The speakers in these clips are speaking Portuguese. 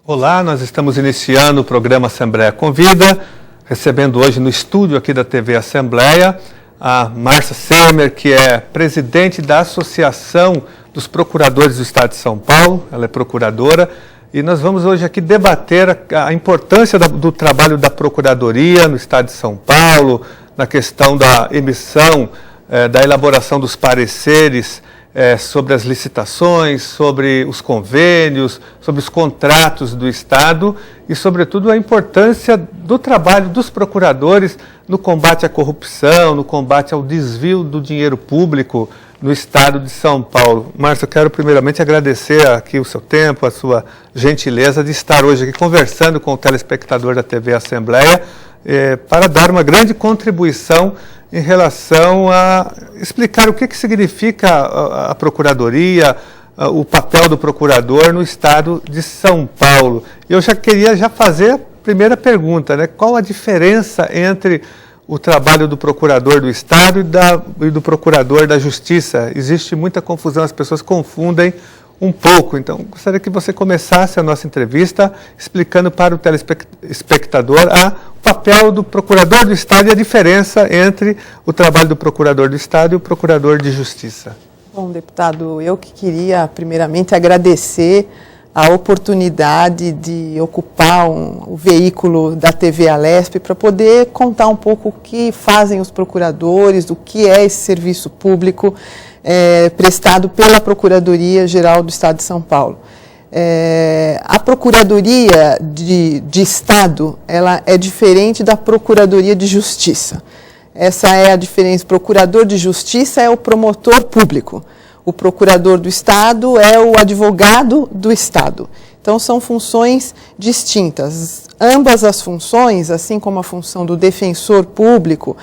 Olá, nós estamos iniciando o programa Assembleia Convida, recebendo hoje no estúdio aqui da TV Assembleia a Márcia Semer, que é presidente da Associação dos Procuradores do Estado de São Paulo, ela é procuradora, e nós vamos hoje aqui debater a importância do trabalho da Procuradoria no Estado de São Paulo, na questão da emissão, da elaboração dos pareceres sobre as licitações, sobre os convênios, sobre os contratos do Estado e, sobretudo, a importância do trabalho dos procuradores no combate à corrupção, no combate ao desvio do dinheiro público no Estado de São Paulo. Márcio, eu quero primeiramente agradecer aqui o seu tempo, a sua gentileza de estar hoje aqui conversando com o telespectador da TV Assembleia para dar uma grande contribuição em relação a explicar o que significa a Procuradoria, o papel do procurador no Estado de São Paulo. Eu já queria fazer a primeira pergunta, né? Qual a diferença entre o trabalho do procurador do Estado e do procurador da Justiça? Existe muita confusão, as pessoas confundem um pouco. Então, gostaria que você começasse a nossa entrevista explicando para o telespectador o papel do procurador do Estado e a diferença entre o trabalho do procurador do Estado e o procurador de Justiça. Bom, deputado, eu que queria primeiramente agradecer a oportunidade de ocupar o veículo da TV Alesp para poder contar um pouco o que fazem os procuradores, o que é esse serviço público prestado pela Procuradoria-Geral do Estado de São Paulo. A Procuradoria de Estado, ela é diferente da Procuradoria de Justiça. Essa é a diferença. O procurador de Justiça é o promotor público. O procurador do Estado é o advogado do Estado. Então, são funções distintas. Ambas as funções, assim como a função do defensor público,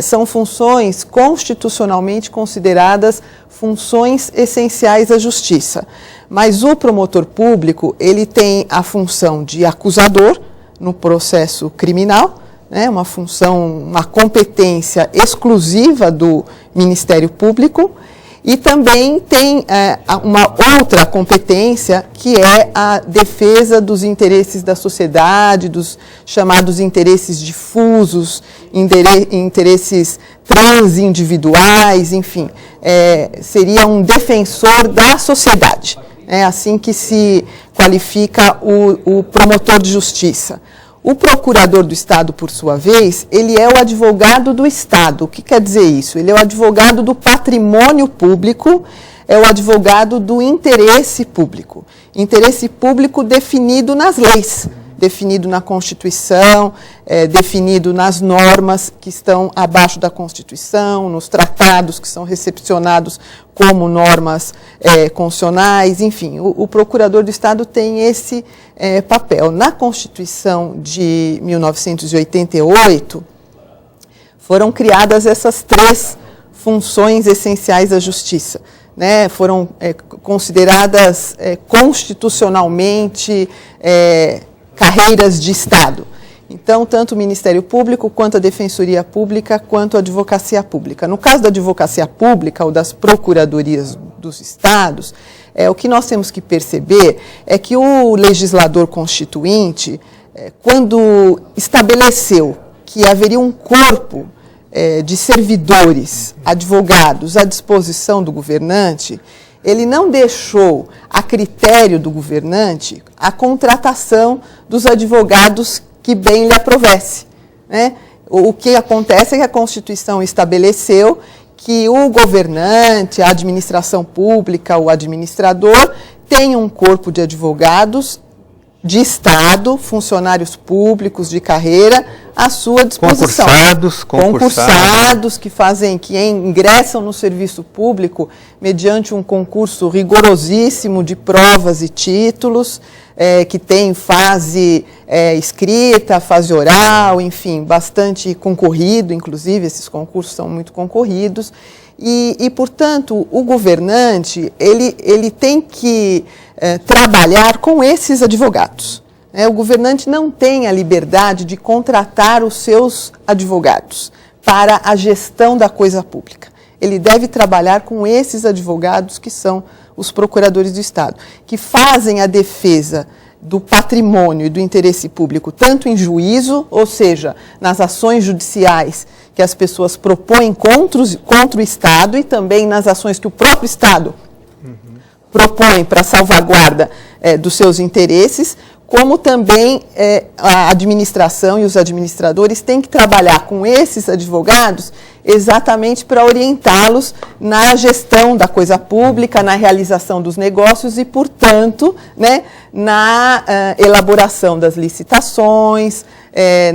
são funções constitucionalmente consideradas funções essenciais à justiça. Mas o promotor público, ele tem a função de acusador no processo criminal, né, uma competência exclusiva do Ministério Público, e também tem uma outra competência, que é a defesa dos interesses da sociedade, dos chamados interesses difusos, interesses transindividuais, enfim, seria um defensor da sociedade. É assim que se qualifica o promotor de justiça. O procurador do Estado, por sua vez, ele é o advogado do Estado. O que quer dizer isso? Ele é o advogado do patrimônio público, é o advogado do interesse público. Interesse público definido nas leis, definido na Constituição, definido nas normas que estão abaixo da Constituição, nos tratados que são recepcionados como normas constitucionais, enfim, o procurador do Estado tem esse papel. Na Constituição de 1988, foram criadas essas três funções essenciais à justiça, né? Foram consideradas constitucionalmente carreiras de Estado. Então, tanto o Ministério Público, quanto a Defensoria Pública, quanto a Advocacia Pública. No caso da Advocacia Pública, ou das Procuradorias dos Estados, o que nós temos que perceber é que o legislador constituinte, quando estabeleceu que haveria um corpo de servidores, advogados, à disposição do governante, ele não deixou a critério do governante a contratação dos advogados que bem lhe aprovesse, né? O que acontece é que a Constituição estabeleceu que o governante, a administração pública, o administrador, tem um corpo de advogados de Estado, funcionários públicos de carreira, à sua disposição. Concursados que ingressam no serviço público mediante um concurso rigorosíssimo de provas e títulos, que tem fase escrita, fase oral, enfim, bastante concorrido, inclusive esses concursos são muito concorridos, e portanto, o governante, ele tem que trabalhar com esses advogados. O governante não tem a liberdade de contratar os seus advogados para a gestão da coisa pública. Ele deve trabalhar com esses advogados que são os procuradores do Estado, que fazem a defesa do patrimônio e do interesse público, tanto em juízo, ou seja, nas ações judiciais que as pessoas propõem contra o Estado e também nas ações que o próprio Estado propõe para a salvaguarda dos seus interesses, como também a administração e os administradores têm que trabalhar com esses advogados exatamente para orientá-los na gestão da coisa pública, na realização dos negócios e, portanto, né, na elaboração das licitações,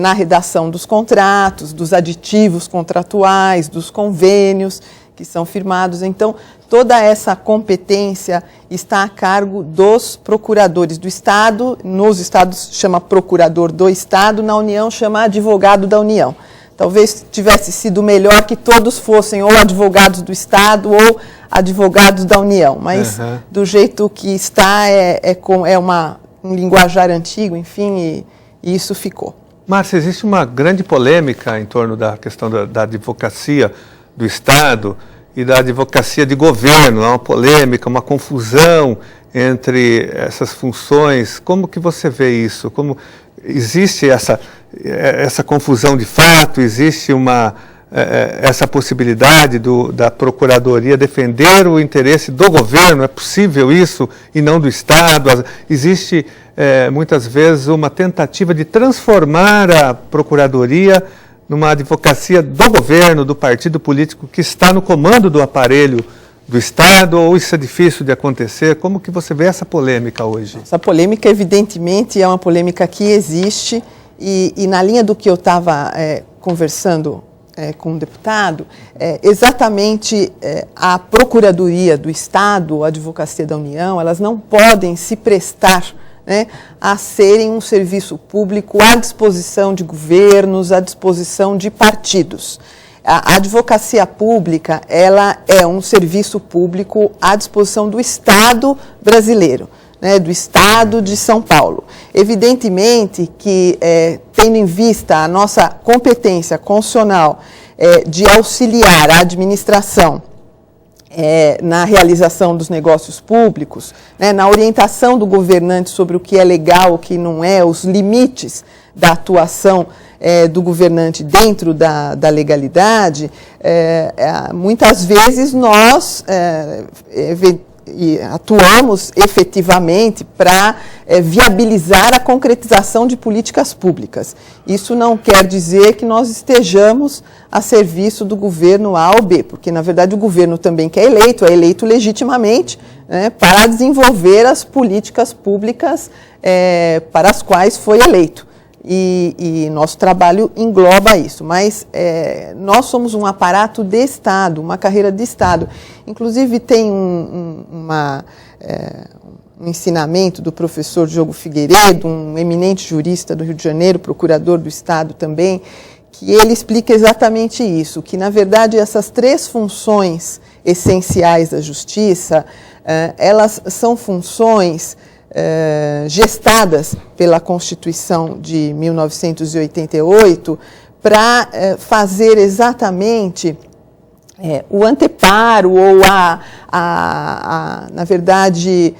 na redação dos contratos, dos aditivos contratuais, dos convênios que são firmados. Então, toda essa competência está a cargo dos procuradores do Estado. Nos estados chama procurador do Estado, na União chama advogado da União. Talvez tivesse sido melhor que todos fossem ou advogados do Estado ou advogados da União, mas do jeito que está um linguajar antigo, enfim, e isso ficou. Márcia, existe uma grande polêmica em torno da questão da advocacia do Estado e da advocacia de governo. Há uma polêmica, uma confusão entre essas funções. Como que você vê isso? Como existe essa confusão de fato? Existe essa possibilidade da Procuradoria defender o interesse do governo? É possível isso e não do Estado? Existe muitas vezes uma tentativa de transformar a Procuradoria numa advocacia do governo, do partido político que está no comando do aparelho do Estado, ou isso é difícil de acontecer? Como que você vê essa polêmica hoje? Essa polêmica, evidentemente, é uma polêmica que existe e na linha do que eu estava conversando com o deputado, exatamente a Procuradoria do Estado, a Advocacia da União, elas não podem se prestar, né, a serem um serviço público à disposição de governos, à disposição de partidos. A advocacia pública, ela é um serviço público à disposição do Estado brasileiro, né, do Estado de São Paulo. Evidentemente que, tendo em vista a nossa competência constitucional de auxiliar a administração na realização dos negócios públicos, né, na orientação do governante sobre o que é legal, o que não é, os limites da atuação do governante dentro da legalidade, muitas vezes nós atuamos efetivamente para viabilizar a concretização de políticas públicas. Isso não quer dizer que nós estejamos a serviço do governo A ou B, porque, na verdade, o governo também que é eleito legitimamente, né, para desenvolver as políticas públicas para as quais foi eleito. E nosso trabalho engloba isso, mas nós somos um aparato de Estado, uma carreira de Estado. Inclusive tem um ensinamento do professor Diogo Figueiredo, um eminente jurista do Rio de Janeiro, procurador do Estado também, que ele explica exatamente isso, que na verdade essas três funções essenciais da justiça, elas são funções gestadas pela Constituição de 1988 para fazer exatamente o anteparo ou na verdade,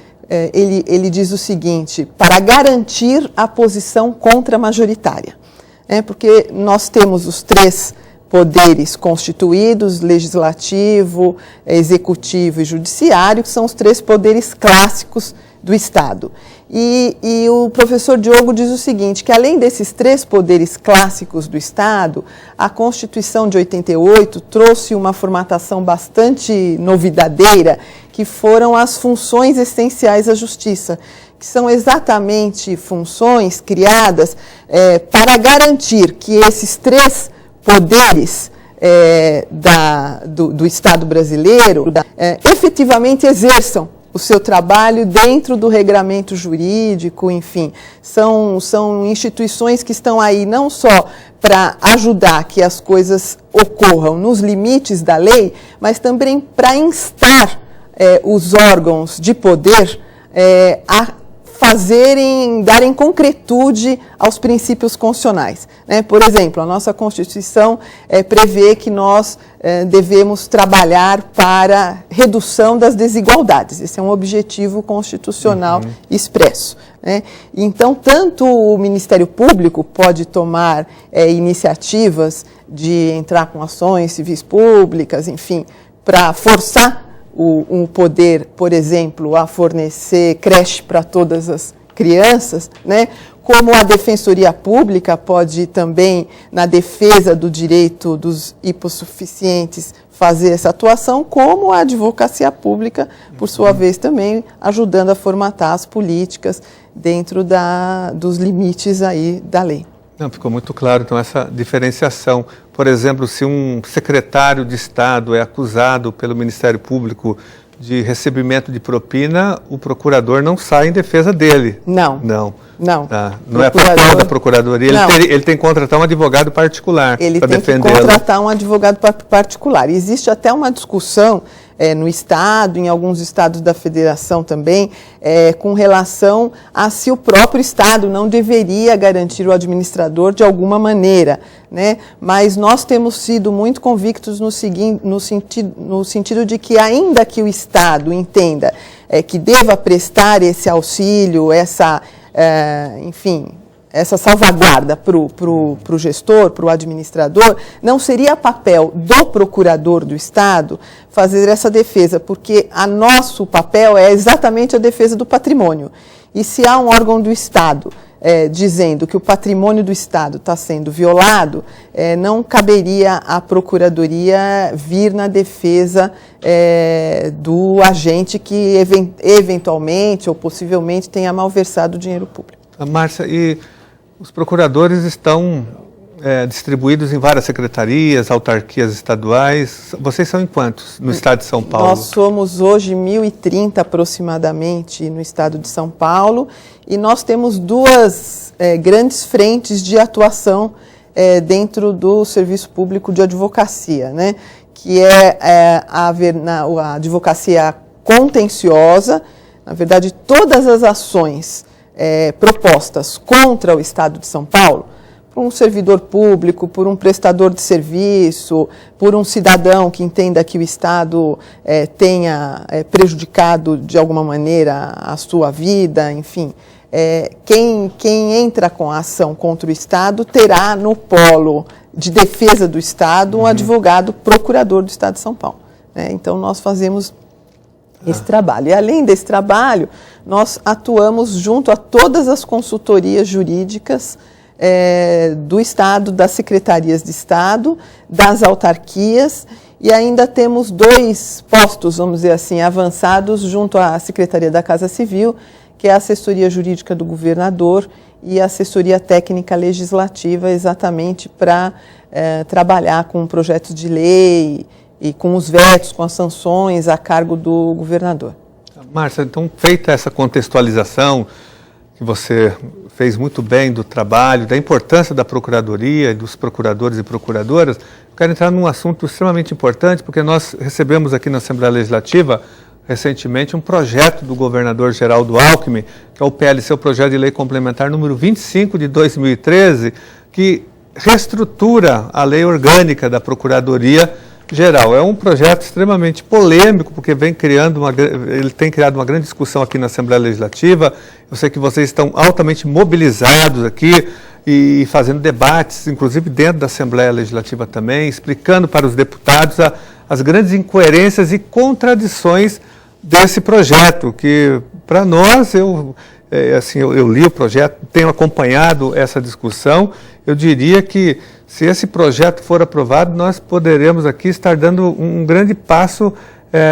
ele diz o seguinte, para garantir a posição contramajoritária. Porque nós temos os três poderes constituídos, legislativo, executivo e judiciário, que são os três poderes clássicos do Estado. E o professor Diogo diz o seguinte, que além desses três poderes clássicos do Estado, a Constituição de 88 trouxe uma formatação bastante novidadeira, que foram as funções essenciais da Justiça, que são exatamente funções criadas para garantir que esses três poderes do Estado brasileiro efetivamente exerçam o seu trabalho dentro do regramento jurídico, enfim. São instituições que estão aí não só para ajudar que as coisas ocorram nos limites da lei, mas também para instar os órgãos de poder a darem concretude aos princípios constitucionais, né? Por exemplo, a nossa Constituição prevê que nós devemos trabalhar para redução das desigualdades. Esse é um objetivo constitucional expresso, né? Então, tanto o Ministério Público pode tomar iniciativas de entrar com ações civis públicas, enfim, para forçar o poder, por exemplo, a fornecer creche para todas as crianças, né? Como a Defensoria Pública pode também, na defesa do direito dos hipossuficientes, fazer essa atuação, como a Advocacia Pública, por sua vez, também ajudando a formatar as políticas dentro dos limites aí da lei. Não, ficou muito claro, então, essa diferenciação. Por exemplo, se um secretário de Estado é acusado pelo Ministério Público de recebimento de propina, o procurador não sai em defesa dele. Não. Não. Não. Tá. Não é papel da Procuradoria. Ele tem que contratar um advogado particular para defendê-lo. Ele tem que contratar um advogado particular. Existe até uma discussão no Estado, em alguns estados da Federação também, com relação a se o próprio Estado não deveria garantir o administrador de alguma maneira, né? Mas nós temos sido muito convictos no sentido de que, ainda que o Estado entenda que deva prestar esse auxílio, essa salvaguarda para o gestor, para o administrador, não seria papel do procurador do Estado fazer essa defesa, porque nosso papel é exatamente a defesa do patrimônio. E se há um órgão do Estado dizendo que o patrimônio do Estado está sendo violado, não caberia à Procuradoria vir na defesa do agente que eventualmente ou possivelmente tenha malversado o dinheiro público. Márcia, e os procuradores estão distribuídos em várias secretarias, autarquias estaduais. Vocês são em quantos no estado de São Paulo? Nós somos hoje 1.030 aproximadamente no estado de São Paulo, e nós temos duas grandes frentes de atuação dentro do serviço público de advocacia, né? Que é a advocacia contenciosa. Na verdade, todas as ações propostas contra o Estado de São Paulo, por um servidor público, por um prestador de serviço, por um cidadão que entenda que o Estado tenha prejudicado de alguma maneira a sua vida, enfim. Quem entra com a ação contra o Estado terá no polo de defesa do Estado um advogado procurador do Estado de São Paulo, né? Então, nós fazemos esse trabalho. E, além desse trabalho, nós atuamos junto a todas as consultorias jurídicas do Estado, das secretarias de Estado, das autarquias, e ainda temos 2 postos, vamos dizer assim, avançados junto à Secretaria da Casa Civil, que é a assessoria jurídica do governador e a assessoria técnica legislativa, exatamente para trabalhar com projetos de lei e com os vetos, com as sanções a cargo do governador. Márcia, então, feita essa contextualização, que você fez muito bem do trabalho, da importância da Procuradoria, dos procuradores e procuradoras, eu quero entrar num assunto extremamente importante, porque nós recebemos aqui na Assembleia Legislativa, recentemente, um projeto do governador Geraldo Alckmin, que é o PLC, o Projeto de Lei Complementar número 25 de 2013, que reestrutura a lei orgânica da Procuradoria Geral. É um projeto extremamente polêmico, porque ele tem criado uma grande discussão aqui na Assembleia Legislativa. Eu sei que vocês estão altamente mobilizados aqui e fazendo debates, inclusive dentro da Assembleia Legislativa também, explicando para os deputados as grandes incoerências e contradições desse projeto, que para nós, eu li o projeto, tenho acompanhado essa discussão. Eu diria que, se esse projeto for aprovado, nós poderemos aqui estar dando um grande passo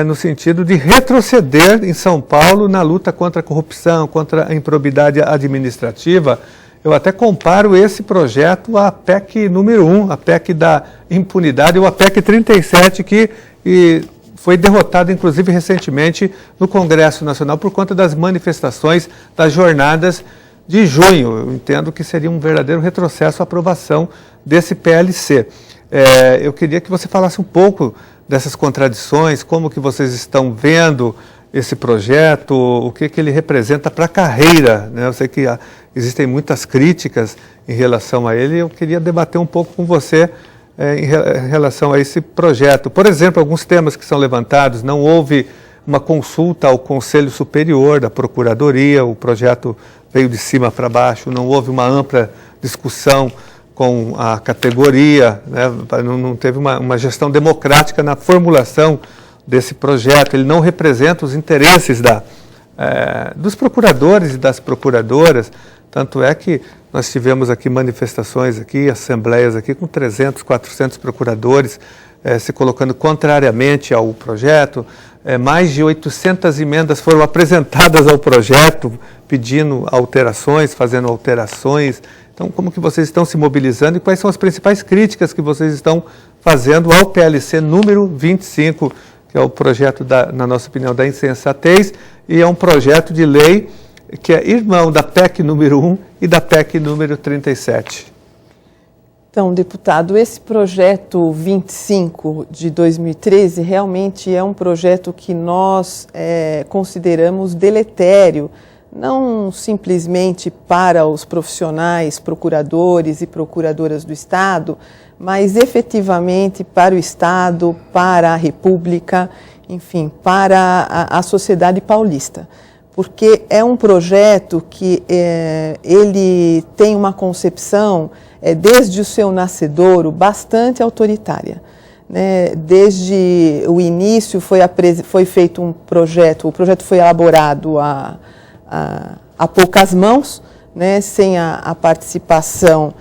no sentido de retroceder em São Paulo na luta contra a corrupção, contra a improbidade administrativa. Eu até comparo esse projeto à PEC número 1, a PEC da impunidade, ou a PEC 37, que foi derrotada, inclusive, recentemente no Congresso Nacional por conta das manifestações das jornadas de junho. Eu entendo que seria um verdadeiro retrocesso a aprovação desse PLC. Eu queria que você falasse um pouco dessas contradições, como que vocês estão vendo esse projeto, o que ele representa para a carreira, né? Eu sei que existem muitas críticas em relação a ele, eu queria debater um pouco com você em relação a esse projeto. Por exemplo, alguns temas que são levantados, não houve uma consulta ao Conselho Superior da Procuradoria, o projeto veio de cima para baixo, não houve uma ampla discussão com a categoria, né? Não teve uma gestão democrática na formulação desse projeto, ele não representa os interesses dos procuradores e das procuradoras, tanto é que nós tivemos aqui manifestações, aqui, assembleias aqui com 300, 400 procuradores se colocando contrariamente ao projeto, mais de 800 emendas foram apresentadas ao projeto, pedindo alterações, fazendo alterações. Então, como que vocês estão se mobilizando e quais são as principais críticas que vocês estão fazendo ao PLC número 25, que é o projeto, na nossa opinião, da insensatez, e é um projeto de lei que é irmão da PEC número 1 e da PEC número 37. Então, deputado, esse projeto 25 de 2013 realmente é um projeto que nós consideramos deletério, não simplesmente para os profissionais, procuradores e procuradoras do Estado, mas efetivamente para o Estado, para a República, enfim, para a sociedade paulista. Porque é um projeto que ele tem uma concepção, desde o seu nascedouro, bastante autoritária. Né? Desde o início foi feito um projeto, o projeto foi elaborado a poucas mãos, né? Sem a participação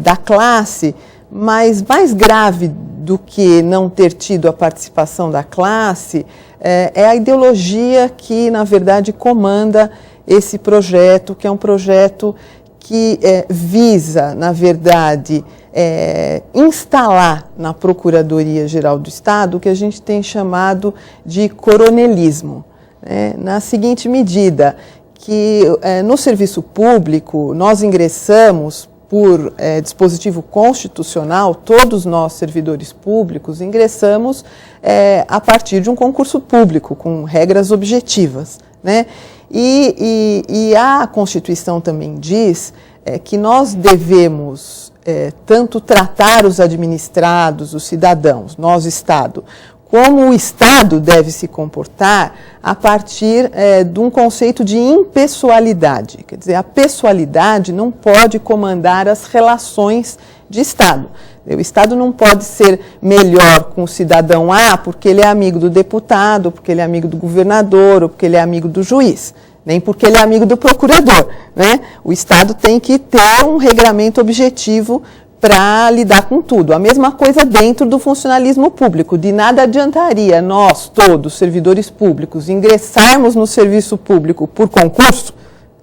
da classe, mas mais grave do que não ter tido a participação da classe é a ideologia que, na verdade, comanda esse projeto, que é um projeto que visa, na verdade, instalar na Procuradoria-Geral do Estado o que a gente tem chamado de coronelismo. Na seguinte medida, que no serviço público nós ingressamos por dispositivo constitucional, todos nós servidores públicos ingressamos a partir de um concurso público, com regras objetivas, né? E a Constituição também diz que nós devemos tanto tratar os administrados, os cidadãos, nós, Estado, como o Estado deve se comportar a partir de um conceito de impessoalidade. Quer dizer, a pessoalidade não pode comandar as relações de Estado. O Estado não pode ser melhor com o cidadão A porque ele é amigo do deputado, porque ele é amigo do governador, ou porque ele é amigo do juiz, nem porque ele é amigo do procurador, né? O Estado tem que ter um regramento objetivo para lidar com tudo. A mesma coisa dentro do funcionalismo público. De nada adiantaria nós, todos, servidores públicos, ingressarmos no serviço público por concurso,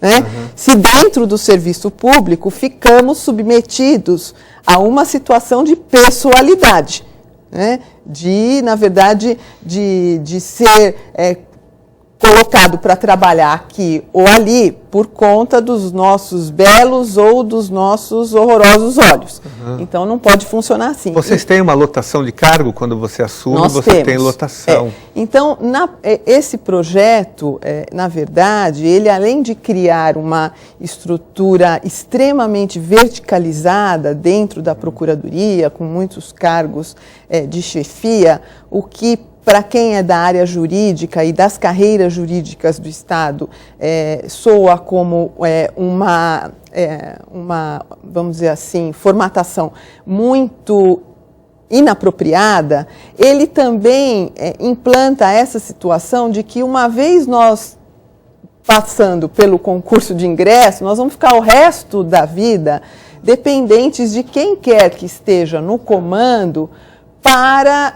né? Se dentro do serviço público ficamos submetidos a uma situação de pessoalidade, né? Na verdade, de ser colocado para trabalhar aqui ou ali por conta dos nossos belos ou dos nossos horrorosos olhos. Então, não pode funcionar assim. Vocês têm uma lotação de cargo quando você assume? Nós você temos. Tem lotação. Então, esse projeto, na verdade, ele além de criar uma estrutura extremamente verticalizada dentro da Procuradoria, com muitos cargos de chefia, o que para quem é da área jurídica e das carreiras jurídicas do Estado, soa como uma, vamos dizer assim, formatação muito inapropriada, ele também implanta essa situação de que uma vez nós passando pelo concurso de ingresso, nós vamos ficar o resto da vida dependentes de quem quer que esteja no comando para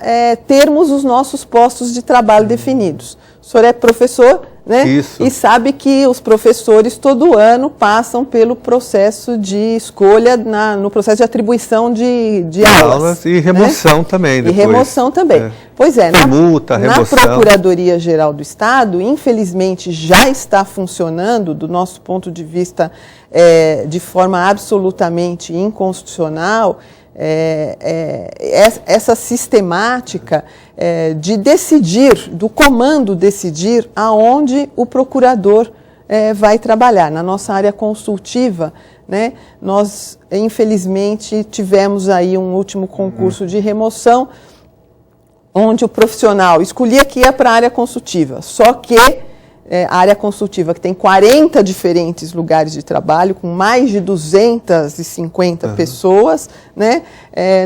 termos os nossos postos de trabalho definidos. O senhor é professor, né? Isso. E sabe que os professores todo ano passam pelo processo de escolha, no processo de atribuição de aulas. E remoção, né? Também. Depois. E remoção também. Pois é, multa, remoção. Na Procuradoria-Geral do Estado, infelizmente, já está funcionando, do nosso ponto de vista, de forma absolutamente inconstitucional, essa sistemática de decidir, do comando decidir aonde o procurador vai trabalhar. Na nossa área consultiva, né, nós, infelizmente, tivemos aí um último concurso de remoção, onde o profissional escolhia que ia para a área consultiva, só que a área consultiva, que tem 40 diferentes lugares de trabalho, com mais de 250 pessoas, né,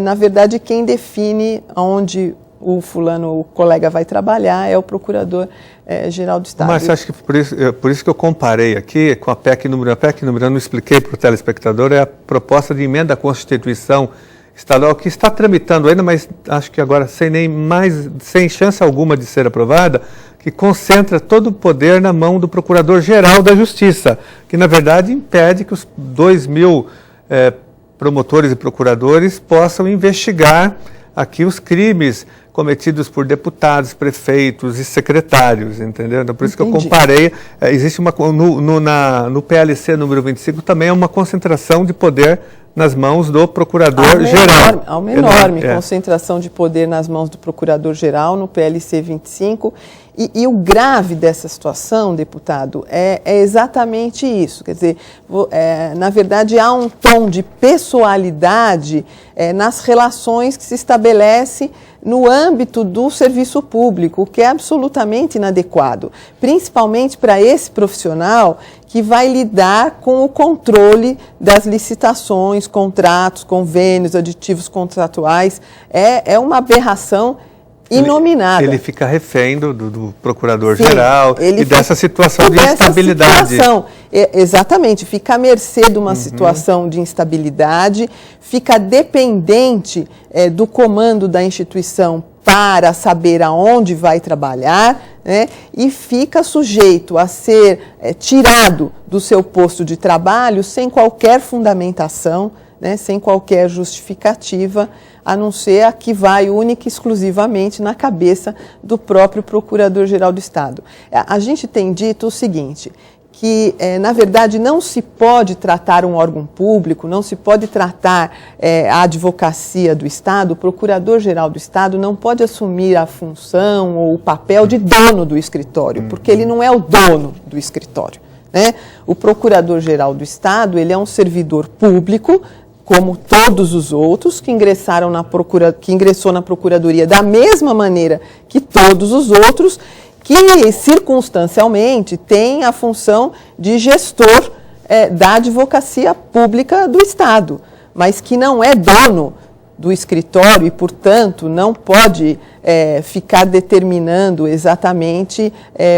na verdade, quem define onde o colega vai trabalhar é o Procurador-Geral do Estado. Mas acho que por isso que eu comparei aqui com a PEC número 1. A PEC número 1, eu não expliquei para o telespectador, é a proposta de emenda à Constituição Estadual, que está tramitando ainda, mas acho que agora sem chance alguma de ser aprovada, que concentra todo o poder na mão do Procurador-Geral da Justiça, que na verdade impede que os 2.000 promotores e procuradores possam investigar aqui os crimes cometidos por deputados, prefeitos e secretários, entendeu? Então, por isso que eu comparei, existe no PLC número 25 também é uma concentração de poder nas mãos do Procurador-Geral. Há uma enorme concentração de poder nas mãos do Procurador-Geral no PLC 25. E o grave dessa situação, deputado, é exatamente isso. Quer dizer, na verdade, há um tom de pessoalidade nas relações que se estabelece no âmbito do serviço público, o que é absolutamente inadequado, principalmente para esse profissional que vai lidar com o controle das licitações, contratos, convênios, aditivos contratuais. É uma aberração inominável. Ele fica refém do Procurador-Geral e dessa situação de instabilidade. Exatamente, fica à mercê de uma situação de instabilidade, fica dependente do comando da instituição para saber aonde vai trabalhar, né, e fica sujeito a ser tirado do seu posto de trabalho sem qualquer fundamentação, né, sem qualquer justificativa, a não ser a que vai única e exclusivamente na cabeça do próprio Procurador-Geral do Estado. A gente tem dito o seguinte, que, na verdade, não se pode tratar um órgão público, não se pode tratar a advocacia do Estado, o Procurador-Geral do Estado não pode assumir a função ou o papel de dono do escritório, porque ele não é o dono do escritório, né? O Procurador-Geral do Estado, ele é um servidor público, como todos os outros, que ingressou na Procuradoria da mesma maneira que todos os outros, que circunstancialmente tem a função de gestor da advocacia pública do Estado, mas que não é dono do escritório e, portanto, não pode ficar determinando exatamente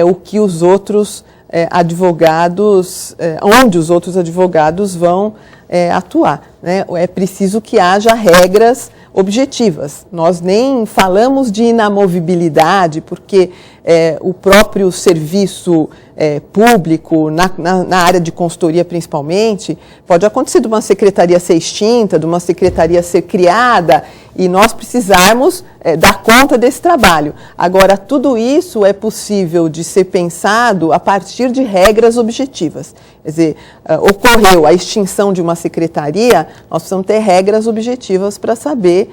o que os outros advogados, onde os outros advogados vão atuar, né? É preciso que haja regras objetivas. Nós nem falamos de inamovibilidade, porque o próprio serviço público, na área de consultoria principalmente, pode acontecer de uma secretaria ser extinta, de uma secretaria ser criada, e nós precisarmos dar conta desse trabalho. Agora, tudo isso é possível de ser pensado a partir de regras objetivas. Quer dizer, ocorreu a extinção de uma secretaria, nós precisamos ter regras objetivas para saber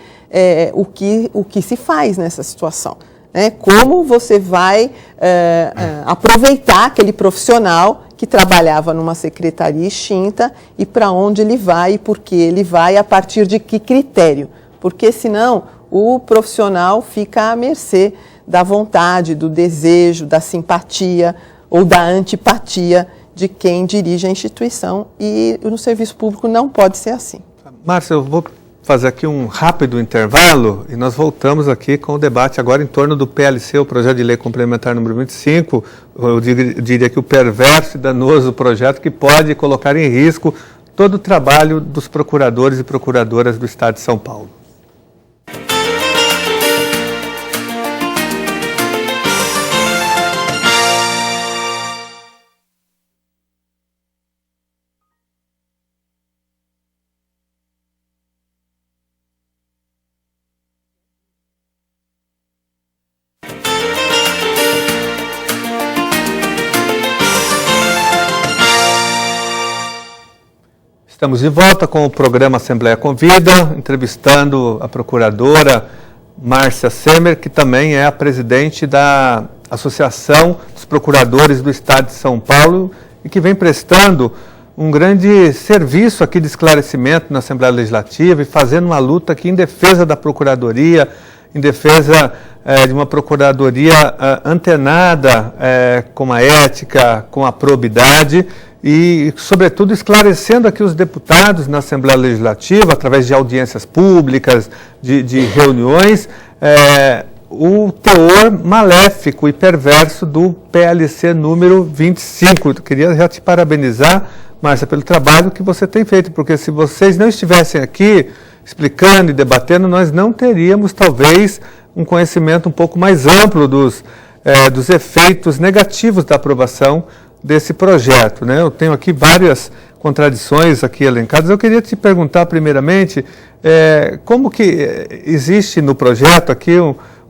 o que se faz nessa situação. Como você vai aproveitar aquele profissional que trabalhava numa secretaria extinta e para onde ele vai e por que ele vai, a partir de que critério. Porque senão o profissional fica à mercê da vontade, do desejo, da simpatia ou da antipatia de quem dirige a instituição, e no serviço público não pode ser assim. Márcia, eu vou fazer aqui um rápido intervalo e nós voltamos aqui com o debate agora em torno do PLC, o Projeto de Lei Complementar número 25, eu diria que o perverso e danoso projeto que pode colocar em risco todo o trabalho dos procuradores e procuradoras do Estado de São Paulo. Estamos de volta com o programa Assembleia Convida, entrevistando a procuradora Márcia Semer, que também é a presidente da Associação dos Procuradores do Estado de São Paulo e que vem prestando um grande serviço aqui de esclarecimento na Assembleia Legislativa e fazendo uma luta aqui em defesa da Procuradoria, em defesa de uma Procuradoria antenada com a ética, com a probidade e, sobretudo, esclarecendo aqui os deputados na Assembleia Legislativa, através de audiências públicas, de reuniões, o teor maléfico e perverso do PLC número 25. Eu queria já te parabenizar, Márcia, pelo trabalho que você tem feito, porque se vocês não estivessem aqui explicando e debatendo, nós não teríamos, talvez, um conhecimento um pouco mais amplo dos efeitos negativos da aprovação desse projeto, né? Eu tenho aqui várias contradições aqui elencadas. Eu queria te perguntar, primeiramente, como que existe no projeto aqui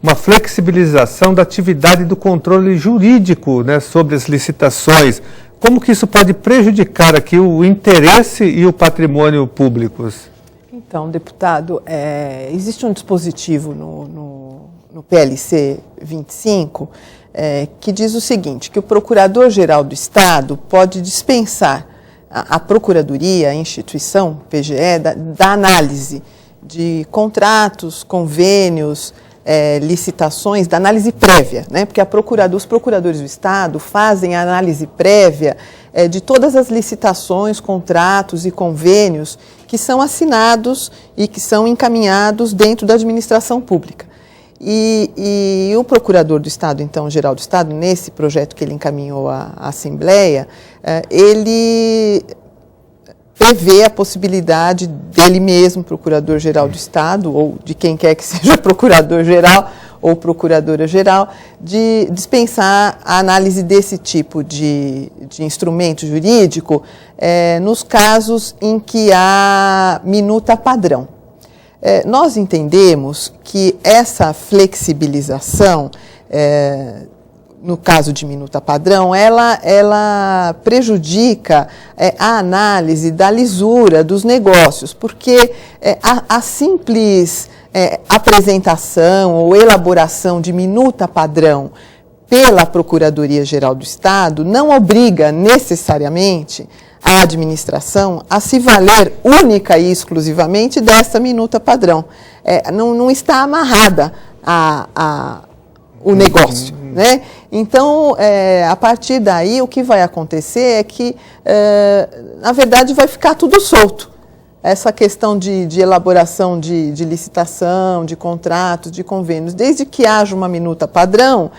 uma flexibilização da atividade do controle jurídico, né, sobre as licitações. Como que isso pode prejudicar aqui o interesse e o patrimônio públicos? Então, deputado, existe um dispositivo no PLC 25 que diz o seguinte, que o Procurador-Geral do Estado pode dispensar a Procuradoria, a instituição, PGE, da análise de contratos, convênios, licitações, da análise prévia, né? Porque os procuradores do Estado fazem a análise prévia de todas as licitações, contratos e convênios que são assinados e que são encaminhados dentro da administração pública. E o Procurador do Estado, então, Geral do Estado, nesse projeto que ele encaminhou à Assembleia, ele prevê a possibilidade dele mesmo, Procurador-Geral do Estado, ou de quem quer que seja Procurador-Geral ou Procuradora-Geral, de dispensar a análise desse tipo de instrumento jurídico nos casos em que há minuta padrão. Nós entendemos que essa flexibilização, no caso de minuta padrão, ela prejudica a análise da lisura dos negócios, porque a simples apresentação ou elaboração de minuta padrão pela Procuradoria-Geral do Estado não obriga necessariamente a administração a se valer única e exclusivamente dessa minuta padrão. Não está amarrada o negócio, né? Então, a partir daí, o que vai acontecer é que, na verdade, vai ficar tudo solto. Essa questão de elaboração de licitação, de contratos, de convênios, desde que haja uma minuta padrão,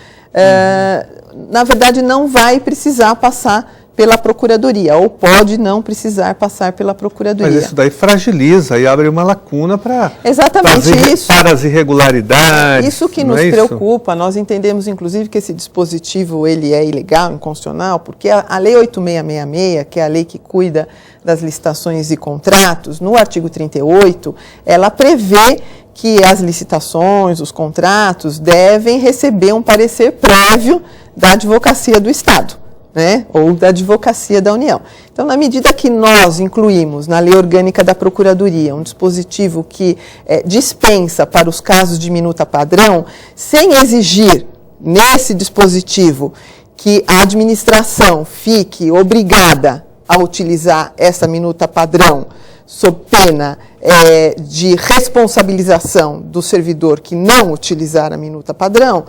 na verdade, não vai precisar passar pela Procuradoria, ou pode não precisar passar pela Procuradoria. Mas isso daí fragiliza e abre uma lacuna para as irregularidades. Isso que nos preocupa. Nós entendemos, inclusive, que esse dispositivo ele é ilegal, inconstitucional, porque a Lei 8666, que é a lei que cuida das licitações e contratos, no artigo 38, ela prevê que as licitações, os contratos, devem receber um parecer prévio da Advocacia do Estado, né, ou da Advocacia da União. Então, na medida que nós incluímos na Lei Orgânica da Procuradoria um dispositivo que dispensa para os casos de minuta padrão, sem exigir nesse dispositivo que a administração fique obrigada a utilizar essa minuta padrão sob pena de responsabilização do servidor que não utilizar a minuta padrão,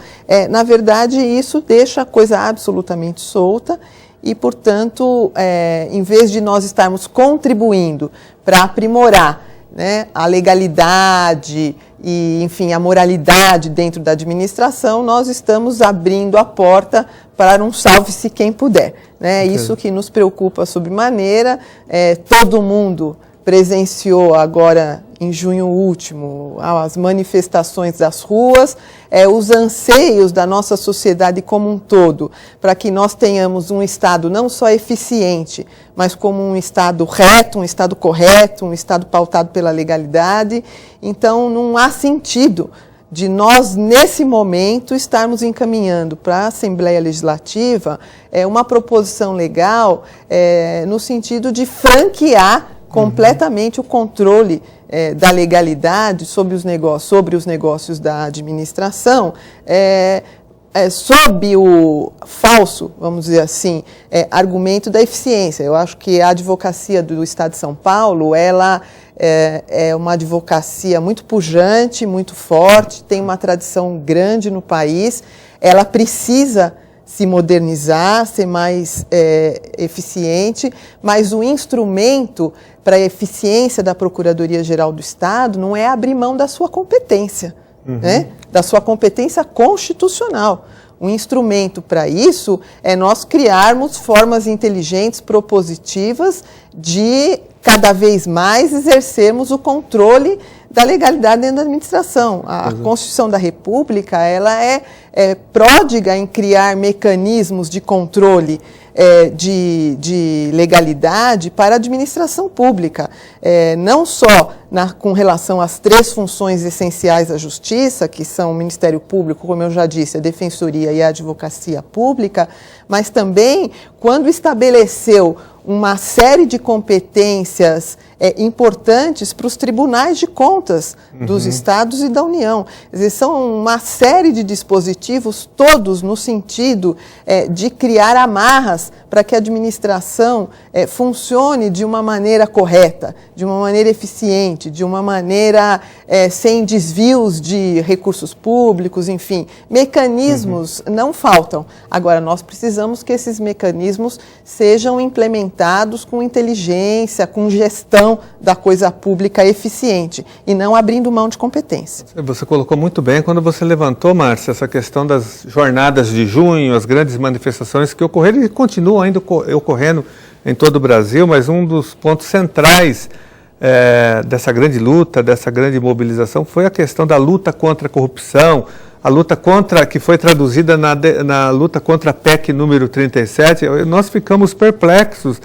na verdade, isso deixa a coisa absolutamente solta e, portanto, em vez de nós estarmos contribuindo para aprimorar, né, a legalidade e, enfim, a moralidade dentro da administração, nós estamos abrindo a porta para um salve-se quem puder, né? Okay. Isso que nos preocupa sobremaneira. Todo mundo presenciou agora, em junho último, as manifestações das ruas, os anseios da nossa sociedade como um todo, para que nós tenhamos um Estado não só eficiente, mas como um Estado reto, um Estado correto, um Estado pautado pela legalidade. Então, não há sentido de nós, nesse momento, estarmos encaminhando para a Assembleia Legislativa uma proposição legal no sentido de franquear completamente o controle da legalidade sobre os negócios da administração, sob o falso, vamos dizer assim, argumento da eficiência. Eu acho que a advocacia do Estado de São Paulo, ela é uma advocacia muito pujante, muito forte, tem uma tradição grande no país, ela precisa se modernizar, ser mais eficiente, mas o instrumento para a eficiência da Procuradoria-Geral do Estado não é abrir mão da sua competência, né? Da sua competência constitucional. Um instrumento para isso é nós criarmos formas inteligentes, propositivas, de cada vez mais exercermos o controle da legalidade dentro da administração. A Constituição da República, ela é pródiga em criar mecanismos de controle de legalidade para a administração pública, não só com relação às 3 funções essenciais da Justiça, que são o Ministério Público, como eu já disse, a Defensoria e a Advocacia Pública, mas também quando estabeleceu uma série de competências importantes para os tribunais de contas dos estados e da União. Quer dizer, são uma série de dispositivos, todos no sentido de criar amarras para que a administração funcione de uma maneira correta, de uma maneira eficiente, de uma maneira sem desvios de recursos públicos, enfim. Mecanismos não faltam. Agora, nós precisamos que esses mecanismos sejam implementados com inteligência, com gestão da coisa pública eficiente e não abrindo mão de competência. Você colocou muito bem quando você levantou, Márcia, essa questão das jornadas de junho, as grandes manifestações que ocorreram e continuam ainda ocorrendo em todo o Brasil, mas um dos pontos centrais dessa grande luta, dessa grande mobilização foi a questão da luta contra a corrupção, a luta que foi traduzida na luta contra a PEC número 37. Nós ficamos perplexos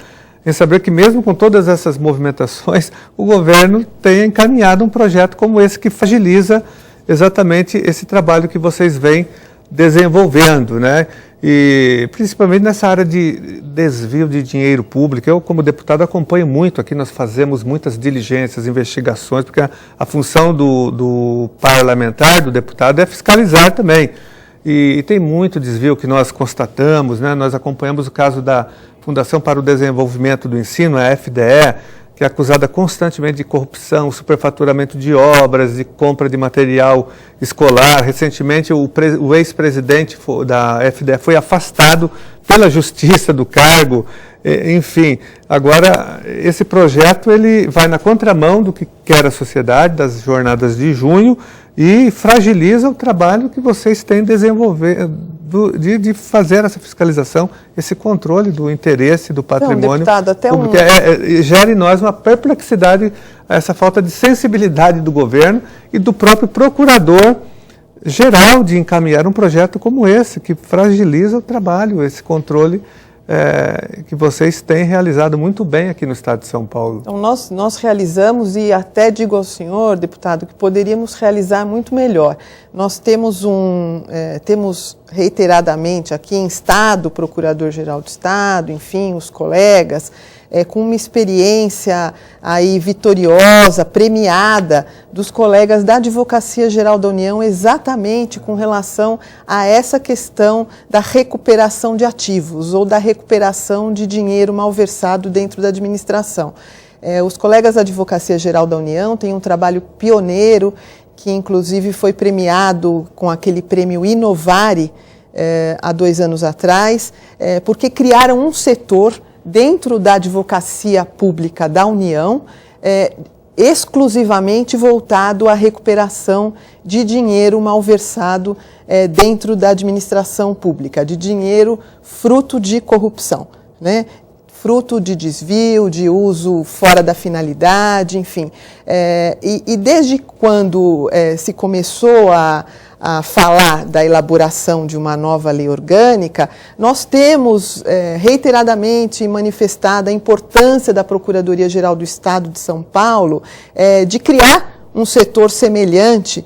em saber que mesmo com todas essas movimentações, o governo tem encaminhado um projeto como esse que fragiliza exatamente esse trabalho que vocês vêm desenvolvendo, né? E principalmente nessa área de desvio de dinheiro público. Eu, como deputado, acompanho muito aqui, nós fazemos muitas diligências, investigações, porque a função do parlamentar, do deputado, é fiscalizar também. E tem muito desvio que nós constatamos, né? Nós acompanhamos o caso da Fundação para o Desenvolvimento do Ensino, a FDE, que é acusada constantemente de corrupção, superfaturamento de obras, de compra de material escolar. Recentemente, o ex-presidente da FDE foi afastado pela Justiça do cargo. Enfim, agora, esse projeto ele vai na contramão do que quer a sociedade, das jornadas de junho, e fragiliza o trabalho que vocês têm desenvolvido, de fazer essa fiscalização, esse controle do interesse do patrimônio deputado, público. Gera em nós uma perplexidade, essa falta de sensibilidade do governo e do próprio procurador-geral de encaminhar um projeto como esse, que fragiliza o trabalho, esse controle que vocês têm realizado muito bem aqui no Estado de São Paulo. Então, nós realizamos, e até digo ao senhor, deputado, que poderíamos realizar muito melhor. Nós temos temos reiteradamente aqui instado o Procurador-Geral do Estado, enfim, os colegas, com uma experiência aí vitoriosa, premiada, dos colegas da Advocacia Geral da União, exatamente com relação a essa questão da recuperação de ativos ou da recuperação de dinheiro malversado dentro da administração. Os colegas da Advocacia Geral da União têm um trabalho pioneiro, que inclusive foi premiado com aquele prêmio Inovare há 2 anos atrás, porque criaram um setor dentro da advocacia pública da União, exclusivamente voltado à recuperação de dinheiro malversado dentro da administração pública, de dinheiro fruto de corrupção, né? Fruto de desvio, de uso fora da finalidade, enfim. E desde quando se começou a falar da elaboração de uma nova lei orgânica, nós temos reiteradamente manifestado a importância da Procuradoria-Geral do Estado de São Paulo de criar um setor semelhante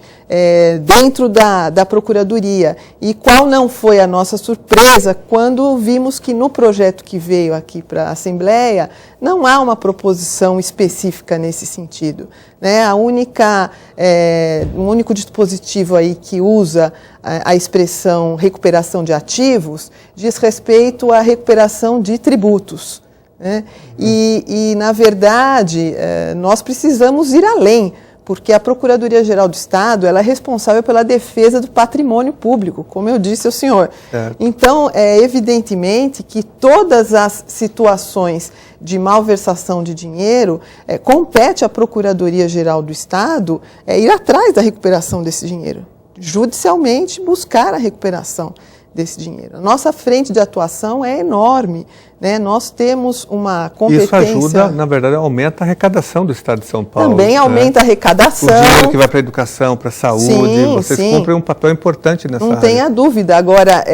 dentro da Procuradoria. E qual não foi a nossa surpresa quando vimos que no projeto que veio aqui para a Assembleia não há uma proposição específica nesse sentido, né? O único dispositivo aí que usa a expressão recuperação de ativos diz respeito à recuperação de tributos, né? E na verdade, nós precisamos ir além, porque a Procuradoria-Geral do Estado ela é responsável pela defesa do patrimônio público, como eu disse ao senhor. Então, evidentemente que todas as situações de malversação de dinheiro, compete à Procuradoria-Geral do Estado ir atrás da recuperação desse dinheiro, judicialmente buscar a recuperação desse dinheiro. A nossa frente de atuação é enorme, né? Nós temos uma competência... Isso ajuda, na verdade, aumenta a arrecadação do Estado de São Paulo. Também aumenta a arrecadação. O dinheiro que vai para a educação, para a saúde, vocês cumprem um papel importante nessa área. Não tenha dúvida. Agora,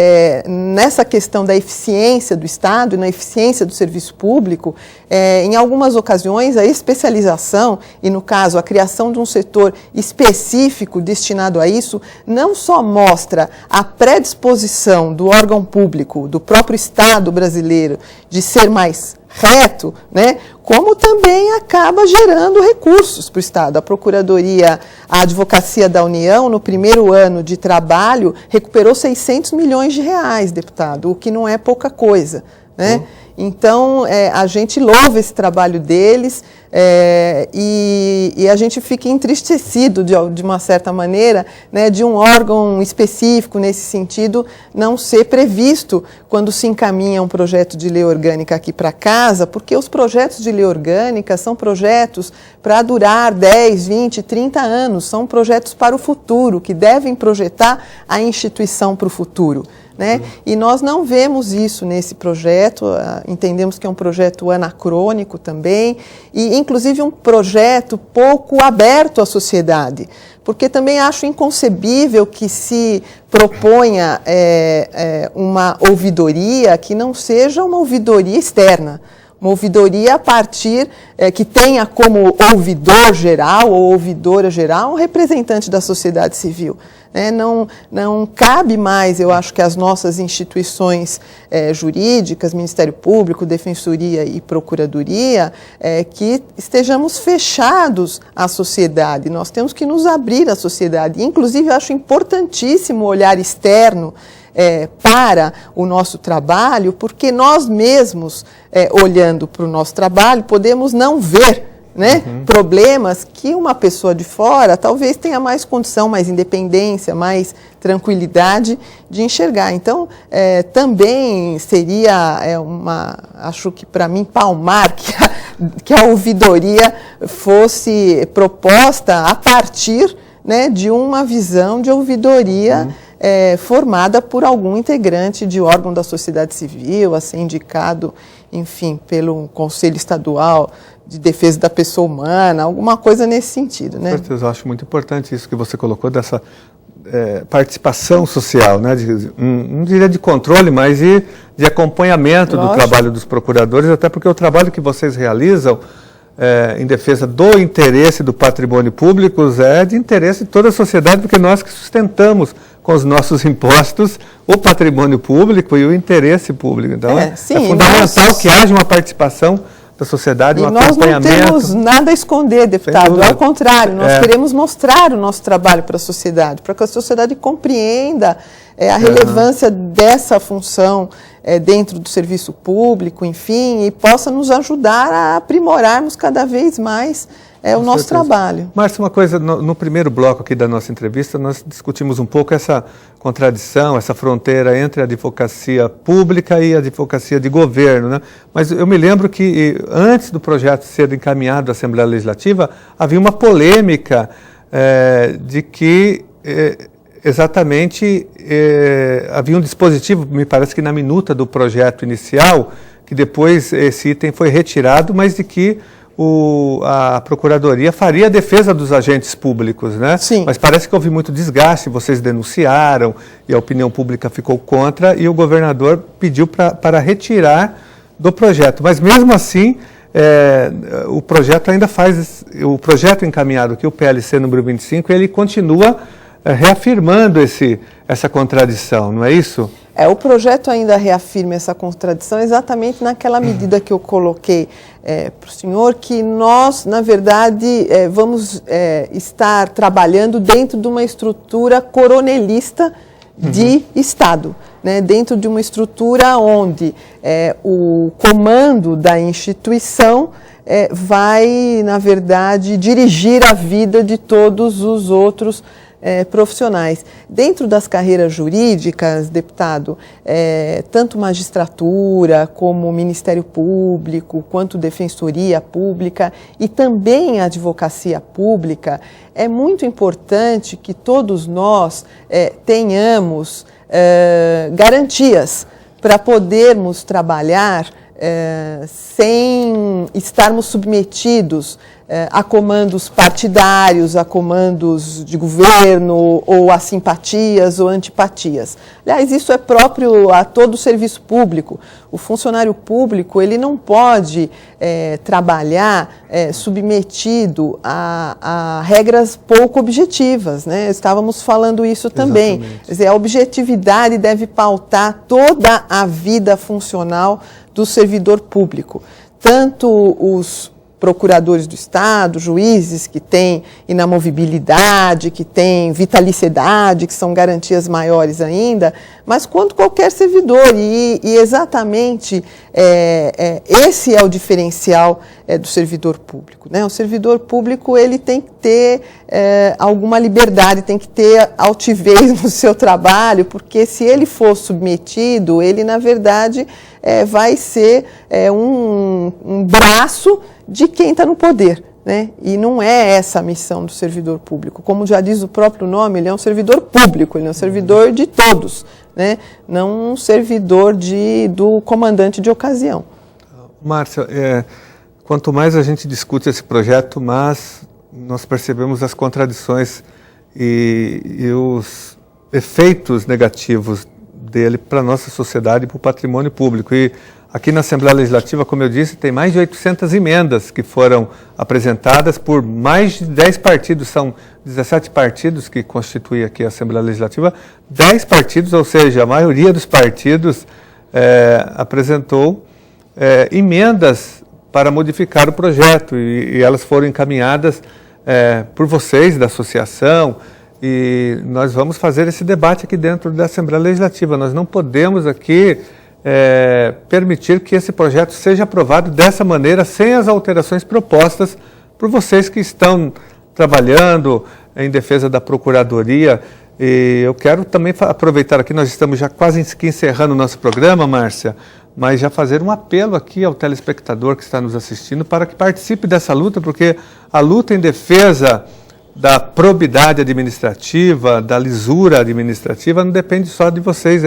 nessa questão da eficiência do Estado e na eficiência do serviço público, em algumas ocasiões a especialização e, no caso, a criação de um setor específico destinado a isso, não só mostra a predisposição do órgão público, do próprio Estado brasileiro, de ser mais reto, né, como também acaba gerando recursos para o Estado. A Procuradoria, a Advocacia da União, no primeiro ano de trabalho, recuperou 600 milhões de reais, deputado, o que não é pouca coisa, né? Então, a gente louva esse trabalho deles e a gente fica entristecido, de uma certa maneira, né, de um órgão específico nesse sentido não ser previsto quando se encaminha um projeto de lei orgânica aqui para casa, porque os projetos de lei orgânica são projetos para durar 10, 20, 30 anos, são projetos para o futuro, que devem projetar a instituição para o futuro, né? E nós não vemos isso nesse projeto, entendemos que é um projeto anacrônico também, e inclusive um projeto pouco aberto à sociedade, porque também acho inconcebível que se proponha uma ouvidoria que não seja uma ouvidoria externa, uma ouvidoria a partir, que tenha como ouvidor geral ou ouvidora geral um representante da sociedade civil. Não cabe mais, eu acho que as nossas instituições jurídicas, Ministério Público, Defensoria e Procuradoria, que estejamos fechados à sociedade. Nós temos que nos abrir à sociedade. Inclusive, eu acho importantíssimo o olhar externo para o nosso trabalho, porque nós mesmos, olhando para o nosso trabalho, podemos não ver, né, problemas que uma pessoa de fora talvez tenha mais condição, mais independência, mais tranquilidade de enxergar. Então, também seria acho que para mim, palmar que a ouvidoria fosse proposta a partir, né, de uma visão de ouvidoria formada por algum integrante de órgão da sociedade civil, a ser indicado, enfim, pelo Conselho Estadual de Defesa da Pessoa Humana, alguma coisa nesse sentido, né? Com certeza, eu acho muito importante isso que você colocou, dessa participação social, né? Não diria de controle, mas de acompanhamento do trabalho dos procuradores, até porque o trabalho que vocês realizam em defesa do interesse do patrimônio público é de interesse de toda a sociedade, porque nós que sustentamos com os nossos impostos o patrimônio público e o interesse público. Então, sim, é fundamental que haja uma participação da sociedade, um acompanhamento. Nós não temos nada a esconder, deputado. Ao contrário, nós queremos mostrar o nosso trabalho para a sociedade, para que a sociedade compreenda a relevância dessa função dentro do serviço público, enfim, e possa nos ajudar a aprimorarmos cada vez mais o nosso trabalho. Márcia, uma coisa, no primeiro bloco aqui da nossa entrevista, nós discutimos um pouco essa contradição, essa fronteira entre a advocacia pública e a advocacia de governo, né? Mas eu me lembro que antes do projeto ser encaminhado à Assembleia Legislativa, havia uma polêmica de que exatamente havia um dispositivo, me parece que na minuta do projeto inicial, que depois esse item foi retirado, mas de que a Procuradoria faria a defesa dos agentes públicos, né? Sim. Mas parece que houve muito desgaste, vocês denunciaram e a opinião pública ficou contra e o governador pediu para retirar do projeto. Mas mesmo assim, o projeto ainda o projeto encaminhado aqui, o PLC número 25, ele continua reafirmando essa contradição, não é isso? O projeto ainda reafirma essa contradição exatamente naquela medida que eu coloquei para o senhor, que nós, na verdade, vamos estar trabalhando dentro de uma estrutura coronelista de Estado, né? Dentro de uma estrutura onde o comando da instituição vai, na verdade, dirigir a vida de todos os outros profissionais. Dentro das carreiras jurídicas, deputado, tanto magistratura como Ministério Público, quanto Defensoria Pública e também a Advocacia Pública, é muito importante que todos nós tenhamos garantias para podermos trabalhar sem estarmos submetidos a comandos partidários, a comandos de governo, ou a simpatias ou antipatias. Aliás, isso é próprio a todo o serviço público. O funcionário público, ele não pode trabalhar submetido a regras pouco objetivas, né? Estávamos falando isso também. Exatamente. Quer dizer, a objetividade deve pautar toda a vida funcional do servidor público. Tanto os procuradores do Estado, juízes que têm inamovibilidade, que têm vitaliciedade, que são garantias maiores ainda, mas quanto qualquer servidor. E exatamente esse é o diferencial do servidor público, né? O servidor público, ele tem que ter alguma liberdade, tem que ter altivez no seu trabalho, porque se ele for submetido, ele, na verdade, vai ser um braço de quem está no poder, né? E não é essa a missão do servidor público. Como já diz o próprio nome, ele é um servidor público, ele é um servidor de todos, né? Não um servidor do comandante de ocasião. Márcia, quanto mais a gente discute esse projeto, mais nós percebemos as contradições e os efeitos negativos dele para a nossa sociedade e para o patrimônio público. E aqui na Assembleia Legislativa, como eu disse, tem mais de 800 emendas que foram apresentadas por mais de 10 partidos, são 17 partidos que constituem aqui a Assembleia Legislativa, 10 partidos, ou seja, a maioria dos partidos apresentou emendas para modificar o projeto e elas foram encaminhadas por vocês da associação. E nós vamos fazer esse debate aqui dentro da Assembleia Legislativa. Nós não podemos aqui permitir que esse projeto seja aprovado dessa maneira, sem as alterações propostas por vocês que estão trabalhando em defesa da Procuradoria. E eu quero também aproveitar aqui, nós estamos já quase encerrando o nosso programa, Márcia, mas já fazer um apelo aqui ao telespectador que está nos assistindo para que participe dessa luta, porque a luta em defesa da probidade administrativa, da lisura administrativa, não depende só de vocês,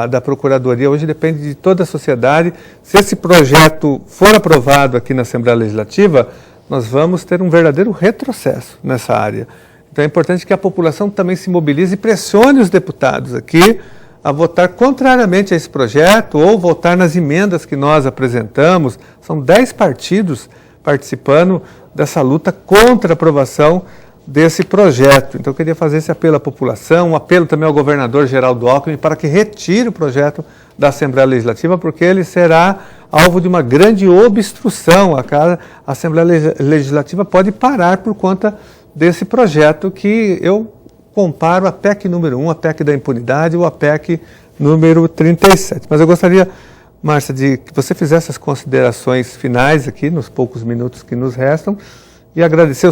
da Procuradoria, hoje depende de toda a sociedade. Se esse projeto for aprovado aqui na Assembleia Legislativa, nós vamos ter um verdadeiro retrocesso nessa área. Então é importante que a população também se mobilize e pressione os deputados aqui a votar contrariamente a esse projeto ou votar nas emendas que nós apresentamos. São 10 partidos participando dessa luta contra a aprovação desse projeto. Então eu queria fazer esse apelo à população, um apelo também ao governador Geraldo Alckmin para que retire o projeto da Assembleia Legislativa, porque ele será alvo de uma grande obstrução. A Assembleia Legislativa pode parar por conta desse projeto que eu comparo a PEC número 1, a PEC da impunidade ou a PEC número 37. Mas eu gostaria, Márcia, de que você fizesse as considerações finais aqui, nos poucos minutos que nos restam, e agradecer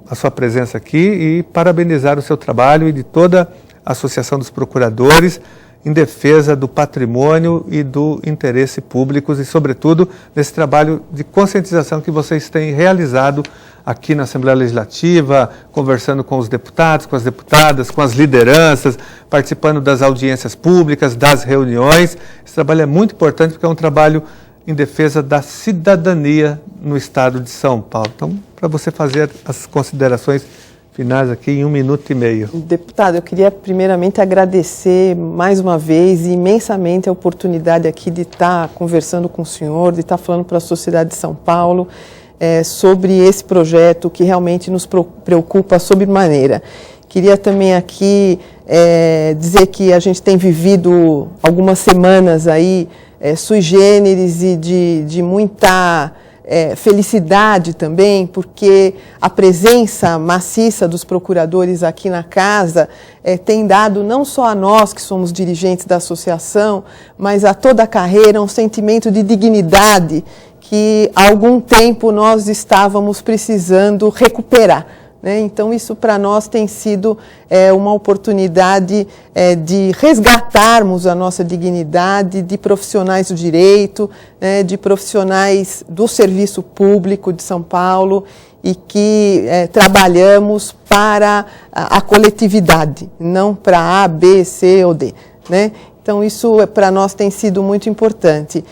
a sua presença aqui e parabenizar o seu trabalho e de toda a Associação dos Procuradores em defesa do patrimônio e do interesse públicos e, sobretudo, nesse trabalho de conscientização que vocês têm realizado aqui na Assembleia Legislativa, conversando com os deputados, com as deputadas, com as lideranças, participando das audiências públicas, das reuniões. Esse trabalho é muito importante porque é um trabalho em defesa da cidadania no estado de São Paulo. Então, para você fazer as considerações finais aqui em 1 minuto e meio. Deputado, eu queria primeiramente agradecer mais uma vez imensamente a oportunidade aqui de estar conversando com o senhor, de estar falando para a sociedade de São Paulo sobre esse projeto que realmente nos preocupa sobremaneira. Queria também aqui dizer que a gente tem vivido algumas semanas aí sui generis e de muita felicidade também, porque a presença maciça dos procuradores aqui na casa tem dado não só a nós que somos dirigentes da associação, mas a toda a carreira um sentimento de dignidade que há algum tempo nós estávamos precisando recuperar. Então, isso para nós tem sido uma oportunidade de resgatarmos a nossa dignidade de profissionais do direito, de profissionais do serviço público de São Paulo e que trabalhamos para a coletividade, não para A, B, C ou D. Então, isso para nós tem sido muito importante.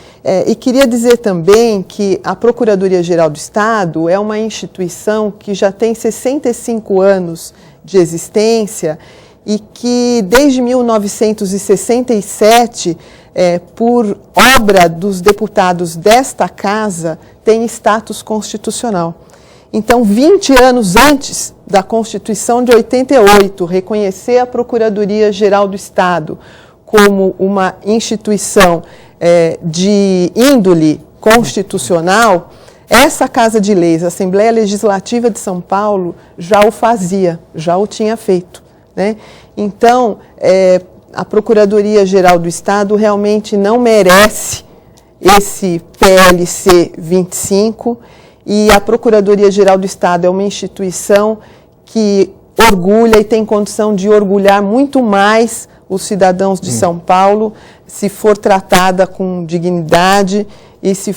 E queria dizer também que a Procuradoria-Geral do Estado é uma instituição que já tem 65 anos de existência e que, desde 1967, por obra dos deputados desta casa, tem status constitucional. Então, 20 anos antes da Constituição de 88, reconhecer a Procuradoria-Geral do Estado como uma instituição de índole constitucional, essa Casa de Leis, a Assembleia Legislativa de São Paulo, já o fazia, já o tinha feito. Então, a Procuradoria-Geral do Estado realmente não merece esse PLC 25 e a Procuradoria-Geral do Estado é uma instituição que orgulha e tem condição de orgulhar muito mais os cidadãos de São Paulo, se for tratada com dignidade e se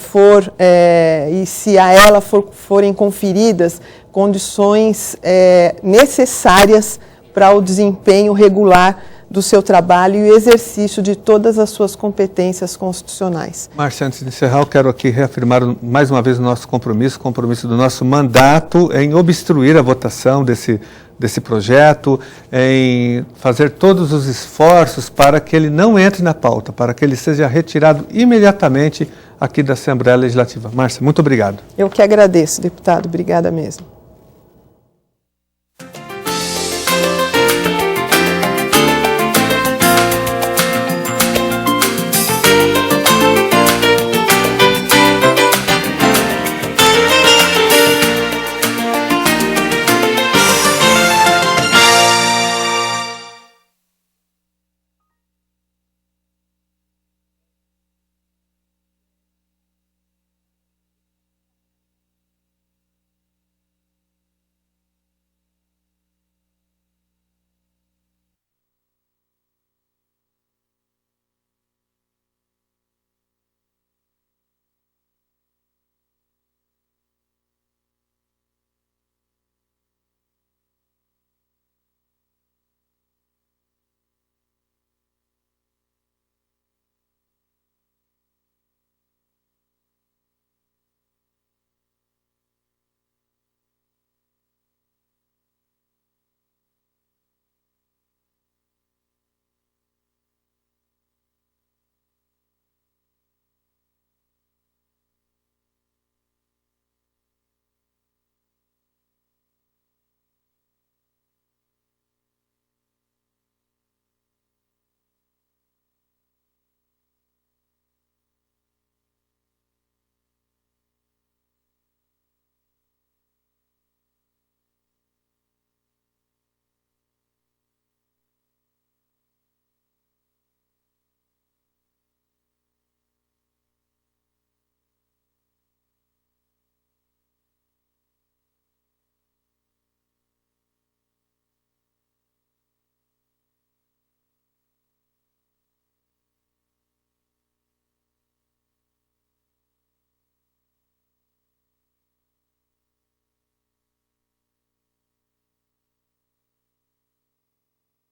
a ela forem conferidas condições necessárias para o desempenho regular do seu trabalho e o exercício de todas as suas competências constitucionais. Márcia, antes de encerrar, eu quero aqui reafirmar mais uma vez o nosso compromisso do nosso mandato em obstruir a votação desse projeto, em fazer todos os esforços para que ele não entre na pauta, para que ele seja retirado imediatamente aqui da Assembleia Legislativa. Márcia, muito obrigado. Eu que agradeço, deputado. Obrigada mesmo.